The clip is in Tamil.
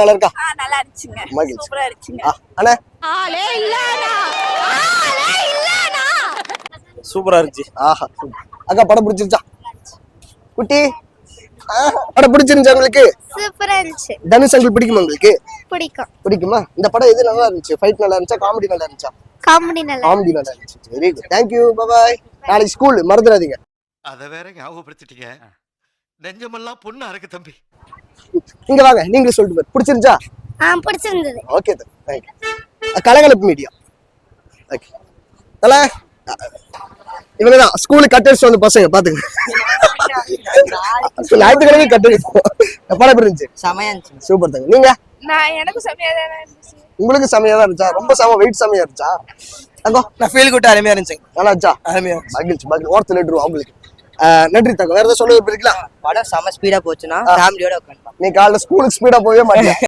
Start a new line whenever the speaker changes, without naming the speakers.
நல்லா இருக்கா?
நல்லா இருந்துச்சுங்க.
மகிழ்ச்சி.
சூப்பரா இருந்துச்சுங்க.
அண்ணா
ஆளே இல்லனா ஆளே இல்லனா
சூப்பரா இருந்துச்சு. ஆஹா அக்கா படம் பிடிச்சிருச்சா? குட்டி படம் பிடிச்சிருந்துச்சா உங்களுக்கு?
சூப்பரா இருந்துச்சு.
தனுஷ் அங்கிள் பிடிக்குமா உங்களுக்கு?
பிடிக்கும்.
பிடிக்குமா? இந்த படம் எது நல்லா இருந்துச்சு? ஃபைட் நல்லா இருந்துச்சா? காமெடி நல்லா இருந்துச்சா?
காமெடி நல்லா.
காமெடி நல்லா இருந்துச்சு. Very good. Thank you. Bye bye. நாளைக்கு ஸ்கூல் மறந்துடாதீங்க.
அத வேற ஞாபகப்படுத்திட்டீங்க. நெஞ்சமெல்லாம் பொண்ணு அறக்கு தம்பி.
இங்க வாங்க, நீங்களே சொல்லிட்டு பாரு. பிடிச்சிருச்சா?
பிடிச்சிருந்தது.
ஓகே தான். Thank you. Kalakalappu media. Okay. தல இவங்க தான் ஸ்கூலுக்கு கட்டடிச்சு வந்த பசங்க பாத்துங்க. ஞாயிற்றுக்கிழமை கட்டடிப்போம். படம் எப்படி இருந்துச்சு?
செமையா இருந்துச்சு.
சூப்பர் தாங்க. நீங்க?
எனக்கு செமையா தான் இருந்துச்சு.
உங்களுக்கு செமையா தான் இருந்துச்சா? ரொம்ப வெயிட் செமையா இருந்துச்சா? அங்கோ
நான் ஃபீல் குட் அருமையா இருந்துச்சு.
நல்லா இருந்துச்சா?
அருமையா
மகிழ்ச்சி. ஓரத்துல லெட்டர் அவங்களுக்கு. நன்றி தங்க. வேற ஏதாவது சொல்ல விரும்புறீங்களா?
படம் செம ஸ்பீடா போச்சுன்னா ஃபேமிலியோட உட்காந்து
நீ காலைல ஸ்கூலுக்கு ஸ்பீடா போவே மாட்டியா?